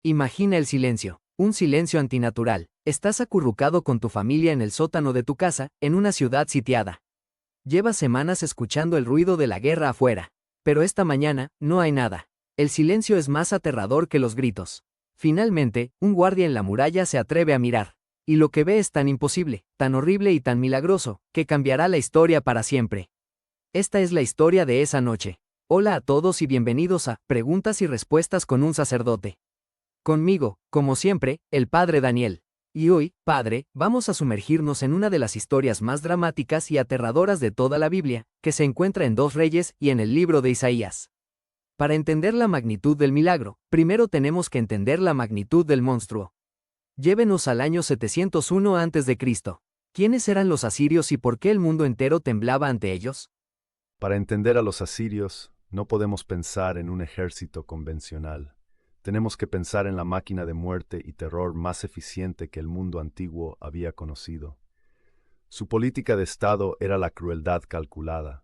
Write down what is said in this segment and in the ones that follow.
Imagina el silencio, un silencio antinatural. Estás acurrucado con tu familia en el sótano de tu casa, en una ciudad sitiada. Llevas semanas escuchando el ruido de la guerra afuera. Pero esta mañana, no hay nada. El silencio es más aterrador que los gritos. Finalmente, un guardia en la muralla se atreve a mirar. Y lo que ve es tan imposible, tan horrible y tan milagroso, que cambiará la historia para siempre. Esta es la historia de esa noche. Hola a todos y bienvenidos a Preguntas y Respuestas con un sacerdote. Conmigo, como siempre, el Padre Daniel. Y hoy, Padre, vamos a sumergirnos en una de las historias más dramáticas y aterradoras de toda la Biblia, que se encuentra en 2 Reyes y en el libro de Isaías. Para entender la magnitud del milagro, primero tenemos que entender la magnitud del monstruo. Llévenos al año 701 a.C. ¿Quiénes eran los asirios y por qué el mundo entero temblaba ante ellos? Para entender a los asirios, no podemos pensar en un ejército convencional. Tenemos que pensar en la máquina de muerte y terror más eficiente que el mundo antiguo había conocido. Su política de Estado era la crueldad calculada.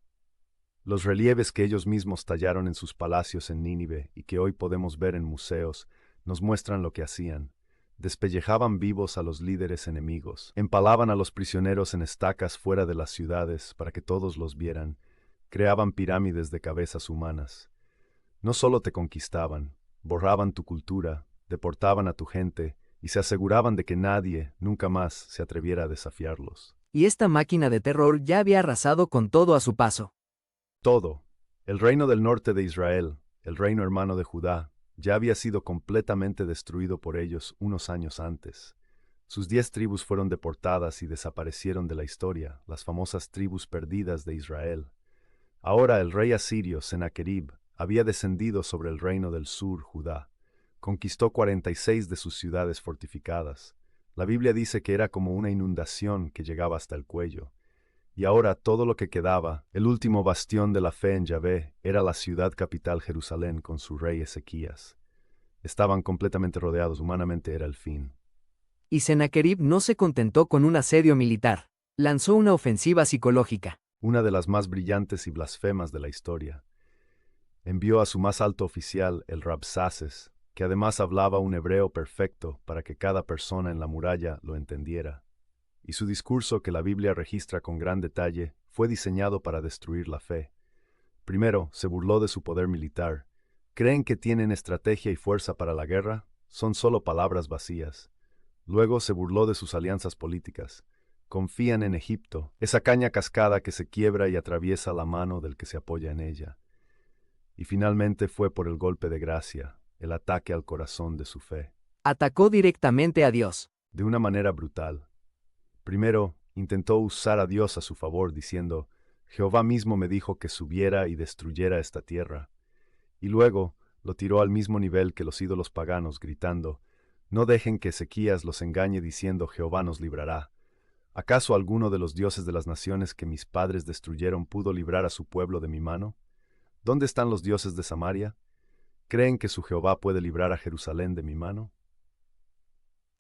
Los relieves que ellos mismos tallaron en sus palacios en Nínive y que hoy podemos ver en museos, nos muestran lo que hacían. Despellejaban vivos a los líderes enemigos, empalaban a los prisioneros en estacas fuera de las ciudades para que todos los vieran, creaban pirámides de cabezas humanas. No solo te conquistaban, borraban tu cultura, deportaban a tu gente y se aseguraban de que nadie, nunca más, se atreviera a desafiarlos. Y esta máquina de terror ya había arrasado con todo a su paso. Todo. El reino del norte de Israel, el reino hermano de Judá, ya había sido completamente destruido por ellos unos años antes. Sus 10 tribus fueron deportadas y desaparecieron de la historia, las famosas tribus perdidas de Israel. Ahora el rey asirio, Sennacherib, había descendido sobre el reino del sur, Judá. Conquistó 46 de sus ciudades fortificadas. La Biblia dice que era como una inundación que llegaba hasta el cuello. Y ahora todo lo que quedaba, el último bastión de la fe en Yahvé, era la ciudad capital Jerusalén con su rey Ezequías. Estaban completamente rodeados, humanamente era el fin. Y Sennacherib no se contentó con un asedio militar. Lanzó una ofensiva psicológica. Una de las más brillantes y blasfemas de la historia. Envió a su más alto oficial, el Rabsaces, que además hablaba un hebreo perfecto para que cada persona en la muralla lo entendiera. Y su discurso, que la Biblia registra con gran detalle, fue diseñado para destruir la fe. Primero, se burló de su poder militar. ¿Creen que tienen estrategia y fuerza para la guerra? Son solo palabras vacías. Luego se burló de sus alianzas políticas. Confían en Egipto, esa caña cascada que se quiebra y atraviesa la mano del que se apoya en ella. Y finalmente fue por el golpe de gracia, el ataque al corazón de su fe. Atacó directamente a Dios. De una manera brutal. Primero, intentó usar a Dios a su favor, diciendo, Jehová mismo me dijo que subiera y destruyera esta tierra. Y luego, lo tiró al mismo nivel que los ídolos paganos, gritando, no dejen que Ezequías los engañe diciendo, Jehová nos librará. ¿Acaso alguno de los dioses de las naciones que mis padres destruyeron pudo librar a su pueblo de mi mano? ¿Dónde están los dioses de Samaria? ¿Creen que su Jehová puede librar a Jerusalén de mi mano?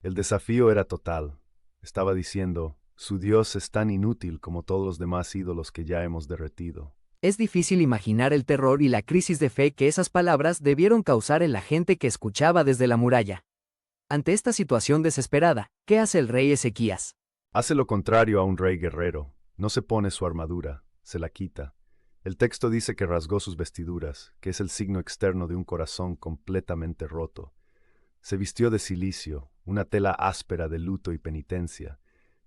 El desafío era total. Estaba diciendo, su Dios es tan inútil como todos los demás ídolos que ya hemos derretido. Es difícil imaginar el terror y la crisis de fe que esas palabras debieron causar en la gente que escuchaba desde la muralla. Ante esta situación desesperada, ¿qué hace el rey Ezequías? Hace lo contrario a un rey guerrero. No se pone su armadura, se la quita. El texto dice que rasgó sus vestiduras, que es el signo externo de un corazón completamente roto. Se vistió de cilicio, una tela áspera de luto y penitencia,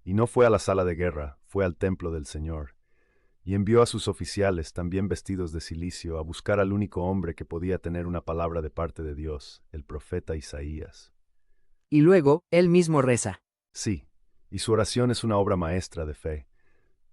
y no fue a la sala de guerra, fue al templo del Señor. Y envió a sus oficiales, también vestidos de cilicio, a buscar al único hombre que podía tener una palabra de parte de Dios, el profeta Isaías. Y luego, él mismo reza. Sí, y su oración es una obra maestra de fe.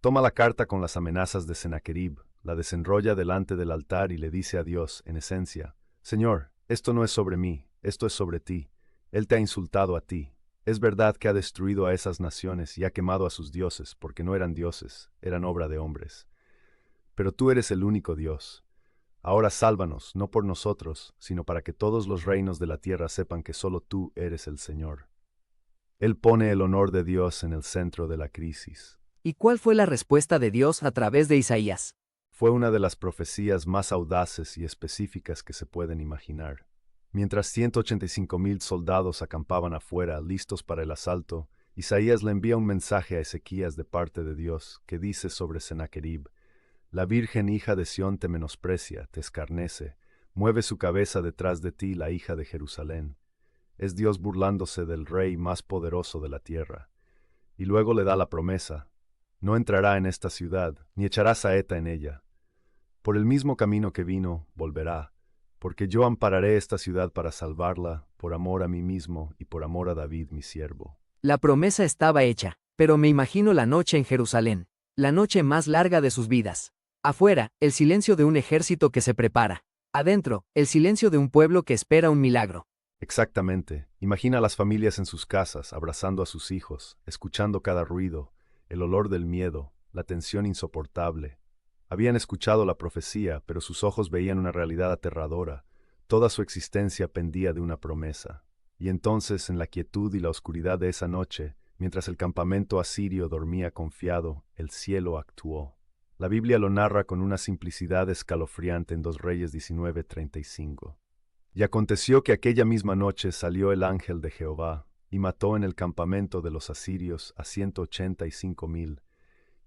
Toma la carta con las amenazas de Sennacherib, la desenrolla delante del altar y le dice a Dios, en esencia, Señor, esto no es sobre mí, esto es sobre ti. Él te ha insultado a ti. Es verdad que ha destruido a esas naciones y ha quemado a sus dioses, porque no eran dioses, eran obra de hombres. Pero tú eres el único Dios. Ahora sálvanos, no por nosotros, sino para que todos los reinos de la tierra sepan que solo tú eres el Señor. Él pone el honor de Dios en el centro de la crisis. ¿Y cuál fue la respuesta de Dios a través de Isaías? Fue una de las profecías más audaces y específicas que se pueden imaginar. Mientras 185,000 soldados acampaban afuera, listos para el asalto, Isaías le envía un mensaje a Ezequías de parte de Dios, que dice sobre Sennacherib: La Virgen hija de Sión te menosprecia, te escarnece, mueve su cabeza detrás de ti la hija de Jerusalén. Es Dios burlándose del rey más poderoso de la tierra. Y luego le da la promesa: no entrará en esta ciudad, ni echará saeta en ella. Por el mismo camino que vino, volverá, porque yo ampararé esta ciudad para salvarla, por amor a mí mismo y por amor a David mi siervo. La promesa estaba hecha, pero me imagino la noche en Jerusalén, la noche más larga de sus vidas. Afuera, el silencio de un ejército que se prepara. Adentro, el silencio de un pueblo que espera un milagro. Exactamente. Imagina a las familias en sus casas, abrazando a sus hijos, escuchando cada ruido, el olor del miedo, la tensión insoportable. Habían escuchado la profecía, pero sus ojos veían una realidad aterradora. Toda su existencia pendía de una promesa. Y entonces, en la quietud y la oscuridad de esa noche, mientras el campamento asirio dormía confiado, el cielo actuó. La Biblia lo narra con una simplicidad escalofriante en 2 Reyes 19:35. Y aconteció que aquella misma noche salió el ángel de Jehová, y mató en el campamento de los asirios a 185,000,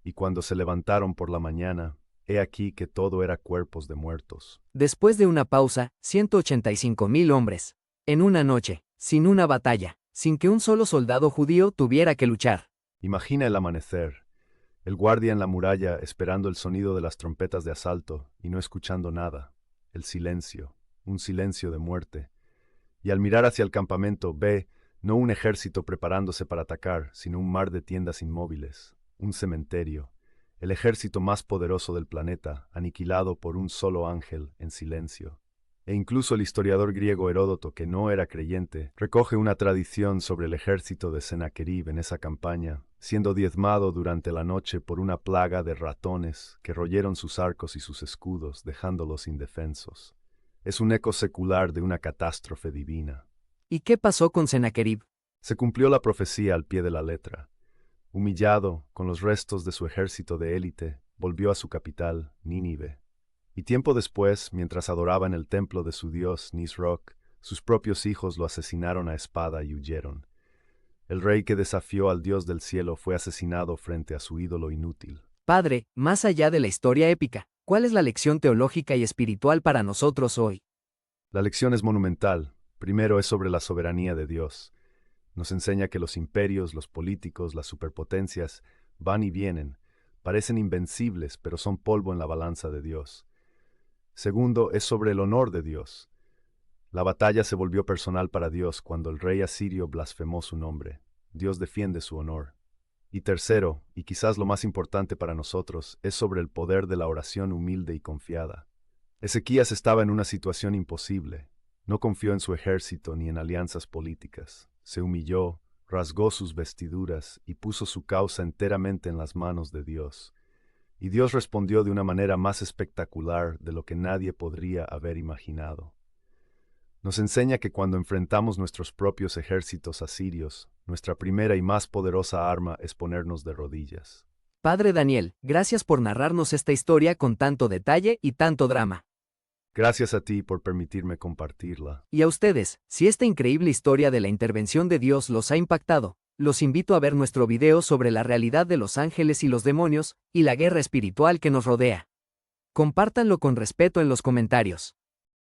y cuando se levantaron por la mañana, he aquí que todo era cuerpos de muertos. Después de una pausa, 185,000 hombres. En una noche, sin una batalla, sin que un solo soldado judío tuviera que luchar. Imagina el amanecer, el guardia en la muralla esperando el sonido de las trompetas de asalto y no escuchando nada, el silencio, un silencio de muerte. Y al mirar hacia el campamento ve, no un ejército preparándose para atacar, sino un mar de tiendas inmóviles, un cementerio, el ejército más poderoso del planeta, aniquilado por un solo ángel en silencio. E incluso el historiador griego Heródoto, que no era creyente, recoge una tradición sobre el ejército de Sennacherib en esa campaña, siendo diezmado durante la noche por una plaga de ratones que royeron sus arcos y sus escudos, dejándolos indefensos. Es un eco secular de una catástrofe divina. ¿Y qué pasó con Sennacherib? Se cumplió la profecía al pie de la letra. Humillado, con los restos de su ejército de élite, volvió a su capital, Nínive. Y tiempo después, mientras adoraba en el templo de su dios Nisroch, sus propios hijos lo asesinaron a espada y huyeron. El rey que desafió al Dios del cielo fue asesinado frente a su ídolo inútil. Padre, más allá de la historia épica, ¿cuál es la lección teológica y espiritual para nosotros hoy? La lección es monumental. Primero es sobre la soberanía de Dios. Nos enseña que los imperios, los políticos, las superpotencias van y vienen, parecen invencibles, pero son polvo en la balanza de Dios. Segundo, es sobre el honor de Dios. La batalla se volvió personal para Dios cuando el rey asirio blasfemó su nombre. Dios defiende su honor. Y tercero, y quizás lo más importante para nosotros, es sobre el poder de la oración humilde y confiada. Ezequías estaba en una situación imposible. No confió en su ejército ni en alianzas políticas. Se humilló, rasgó sus vestiduras y puso su causa enteramente en las manos de Dios. Y Dios respondió de una manera más espectacular de lo que nadie podría haber imaginado. Nos enseña que cuando enfrentamos nuestros propios ejércitos asirios, nuestra primera y más poderosa arma es ponernos de rodillas. Padre Daniel, gracias por narrarnos esta historia con tanto detalle y tanto drama. Gracias a ti por permitirme compartirla. Y a ustedes, si esta increíble historia de la intervención de Dios los ha impactado, los invito a ver nuestro video sobre la realidad de los ángeles y los demonios, y la guerra espiritual que nos rodea. Compártanlo con respeto en los comentarios.